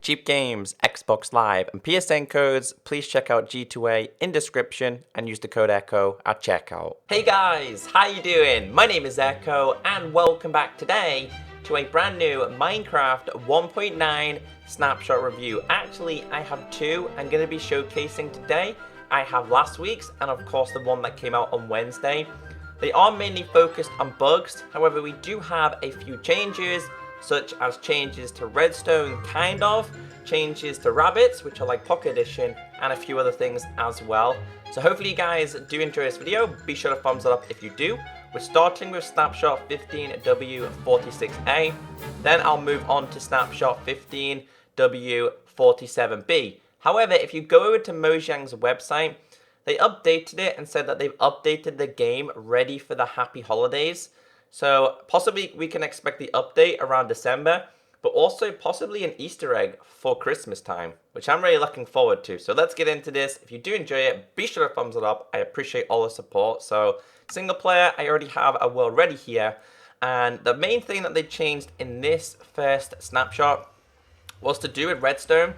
cheap games, Xbox Live, and PSN codes, please check out G2A in description and use the code ECHO at checkout. Hey guys, how you doing? My name is Echo and welcome back today to a brand new Minecraft 1.9 Snapshot review. Actually, I have two I'm going to be showcasing today. I have last week's and of course the one that came out on Wednesday. They are mainly focused on bugs, however we do have a few changes, such as changes to Redstone, changes to rabbits, which are like Pocket Edition, and a few other things as well. So hopefully you guys do enjoy this video. Be sure to thumbs it up if you do. We're starting with Snapshot 15w46a, then I'll move on to Snapshot 15w47b. However, if you go over to Mojang's website, they updated it and said that they've updated the game ready for the happy holidays. So possibly we can expect the update around December, but also possibly an Easter egg for Christmas time, which I'm really looking forward to. So let's get into this. If you do enjoy it, be sure to thumbs it up. I appreciate all the support. So single player, I already have a world ready here. And the main thing that they changed in this first snapshot was to do with Redstone.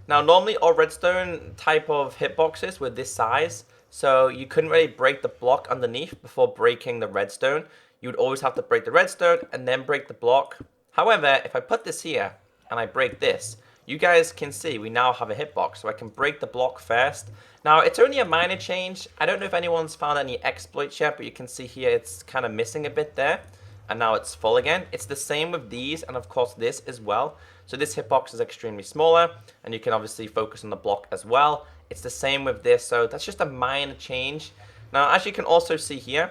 Now normally all Redstone type of hitboxes were this size, so you couldn't really break the block underneath before breaking the Redstone. You would always have to break the Redstone and then break the block. However, if I put this here and I break this, you guys can see we now have a hitbox, so I can break the block first. Now, it's only a minor change. I don't know if anyone's found any exploits yet, but you can see here it's kind of missing a bit there. And now it's full again. It's the same with these and of course this as well. So this hitbox is extremely smaller and you can obviously focus on the block as well. It's the same with this, so that's just a minor change. Now, as you can also see here,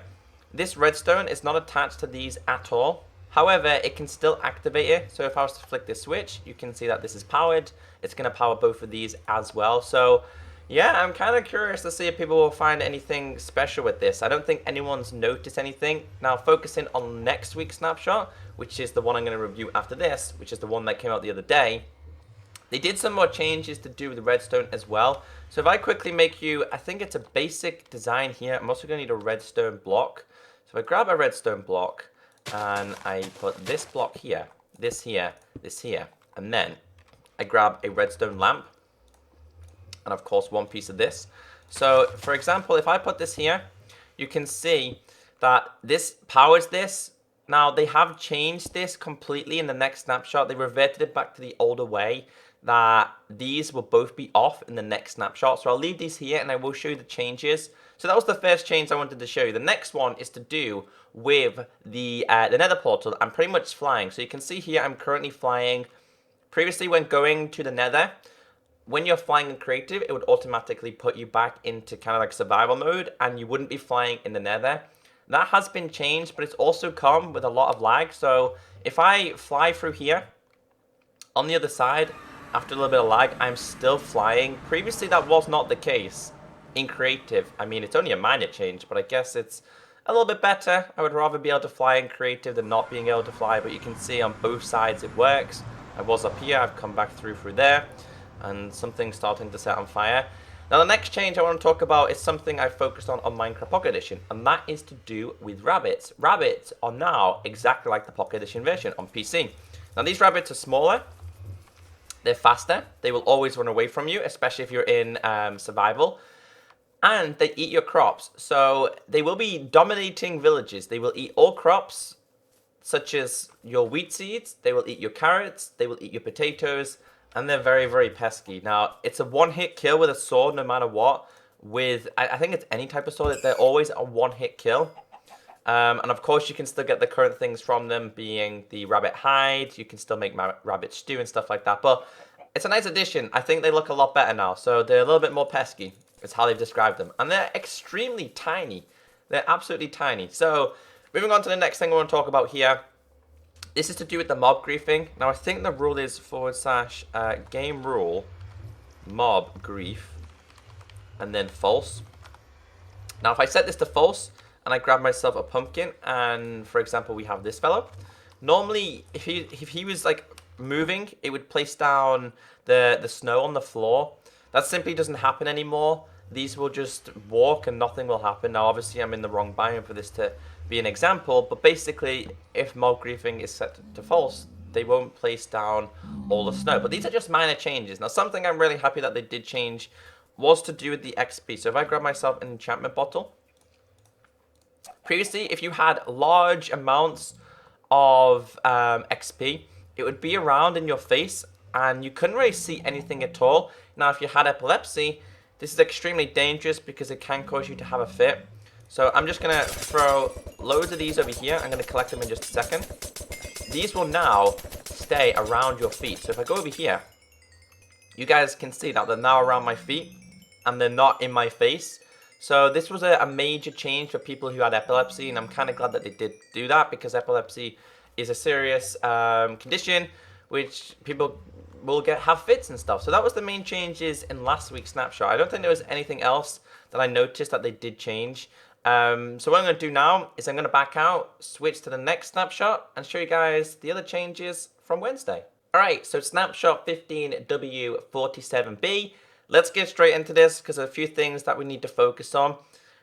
this redstone is not attached to these at all. However, it can still activate it. So if I was to flick this switch, you can see that this is powered. It's going to power both of these as well. So yeah, I'm kind of curious to see if people will find anything special with this. I don't think anyone's noticed anything. Now focusing on next week's snapshot, which is the one I'm going to review after this, which is the one that came out the other day. They did some more changes to do with the redstone as well. So if I quickly make you, I think it's a basic design here. I'm also going to need a redstone block. So if I grab a redstone block and I put this block here, this here, this here, and then I grab a redstone lamp and of course one piece of this. So for example, if I put this here, you can see that this powers this. Now they have changed this completely in the next snapshot. They reverted it back to the older way that these will both be off in the next snapshot. So I'll leave these here and I will show you the changes. So that was the first change I wanted to show you. The next one is to do with the Nether Portal. I'm pretty much flying. So you can see here I'm currently flying. Previously when going to the Nether, when you're flying in creative, it would automatically put you back into kind of like survival mode and you wouldn't be flying in the Nether. That has been changed, but it's also come with a lot of lag. So if I fly through here, on the other side, after a little bit of lag, I'm still flying. Previously that was not the case in creative. I mean, it's only a minor change, but I guess it's a little bit better. I would rather be able to fly in creative than not being able to fly, but you can see on both sides it works. I was up here, I've come back through there, and something's starting to set on fire. Now the next change I want to talk about is something I focused on Minecraft Pocket Edition, and that is to do with rabbits. Rabbits are now exactly like the Pocket Edition version on PC. Now these rabbits are smaller, they're faster, they will always run away from you, especially if you're in survival. And they eat your crops, so they will be dominating villages. They will eat all crops, such as your wheat seeds. They will eat your carrots. They will eat your potatoes, and they're very, very pesky. Now, it's a one-hit kill with a sword, no matter what. With I think it's any type of sword. They're always a one-hit kill. And of course, you can still get the current things from them, being the rabbit hide. You can still make rabbit stew and stuff like that. But it's a nice addition. I think they look a lot better now, so they're a little bit more pesky. It's how they've described them. And they're extremely tiny. They're absolutely tiny. So, moving on to the next thing I want to talk about here. This is to do with the mob griefing. Now, I think the rule is / game rule mob grief and then false. Now, if I set this to false and I grab myself a pumpkin and, for example, we have this fellow. Normally, if he was like moving, it would place down the snow on the floor. That simply doesn't happen anymore. These will just walk and nothing will happen. Now, obviously, I'm in the wrong biome for this to be an example, but basically, if mob griefing is set to false, they won't place down all the snow. But these are just minor changes. Now, something I'm really happy that they did change was to do with the XP. So if I grab myself an enchantment bottle, previously, if you had large amounts of XP, it would be around in your face and you couldn't really see anything at all. Now, if you had epilepsy, this is extremely dangerous because it can cause you to have a fit. So I'm just going to throw loads of these over here. I'm going to collect them in just a second. These will now stay around your feet. So if I go over here, you guys can see that they're now around my feet and they're not in my face. So this was a major change for people who had epilepsy, and I'm kind of glad that they did do that because epilepsy is a serious condition which people will have fits and stuff. So that was the main changes in last week's snapshot. I don't think there was anything else that I noticed that they did change. So what I'm going to do now is I'm going to back out, switch to the next snapshot, and show you guys the other changes from Wednesday. Alright, so snapshot 15w47b. Let's get straight into this because there are a few things that we need to focus on.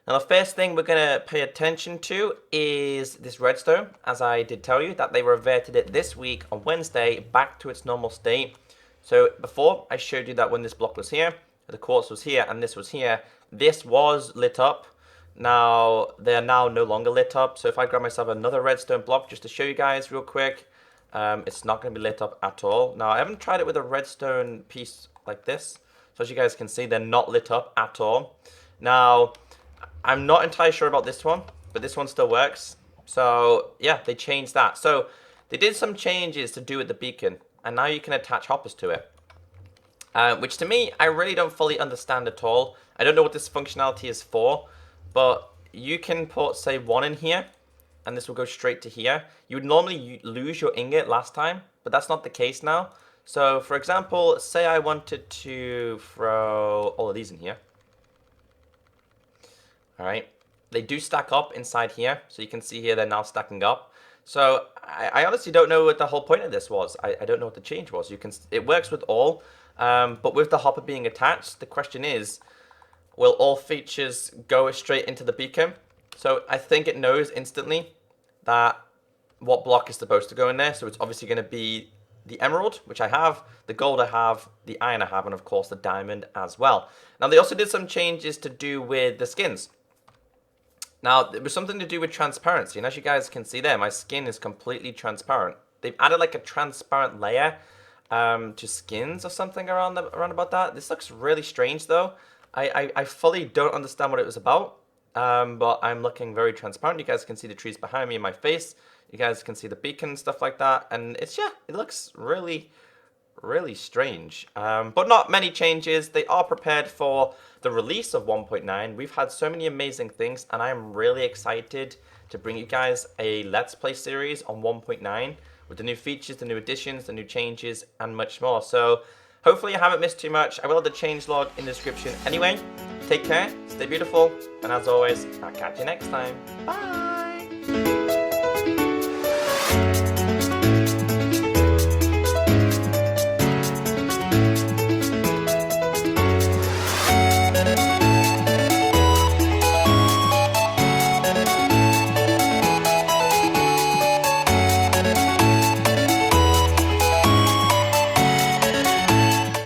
Now, the first thing we're going to pay attention to is this redstone. As I did tell you, that they reverted it this week on Wednesday back to its normal state. So before, I showed you that when this block was here, the quartz was here, and this was here, this was lit up. Now, they are now no longer lit up. So if I grab myself another redstone block just to show you guys real quick, it's not going to be lit up at all. Now, I haven't tried it with a redstone piece like this. So as you guys can see, they're not lit up at all. Now, I'm not entirely sure about this one, but this one still works. So yeah, they changed that. So they did some changes to do with the beacon, and now you can attach hoppers to it. Which to me, I really don't fully understand at all. I don't know what this functionality is for, but you can put, say, one in here, and this will go straight to here. You would normally lose your ingot last time, but that's not the case now. So, for example, say I wanted to throw all of these in here. All right. They do stack up inside here. So you can see here they're now stacking up. So I honestly don't know what the whole point of this was. I don't know what the change was. It works with all. But with the hopper being attached, the question is, will all features go straight into the beacon? So I think it knows instantly that what block is supposed to go in there. So it's obviously going to be the emerald, which I have, the gold I have, the iron I have, and of course the diamond as well. Now they also did some changes to do with the skins. Now there was something to do with transparency, and as you guys can see there, my skin is completely transparent. They've added like a transparent layer to skins or something around about that. This looks really strange though. I fully don't understand what it was about, but I'm looking very transparent. You guys can see the trees behind me in my face. You guys can see the beacon and stuff like that. And it's, yeah, it looks really, really strange. But not many changes. They are prepared for the release of 1.9. We've had so many amazing things, and I'm really excited to bring you guys a Let's Play series on 1.9 with the new features, the new additions, the new changes, and much more. So hopefully you haven't missed too much. I will have the changelog in the description anyway. Take care, stay beautiful, and as always, I'll catch you next time. Bye!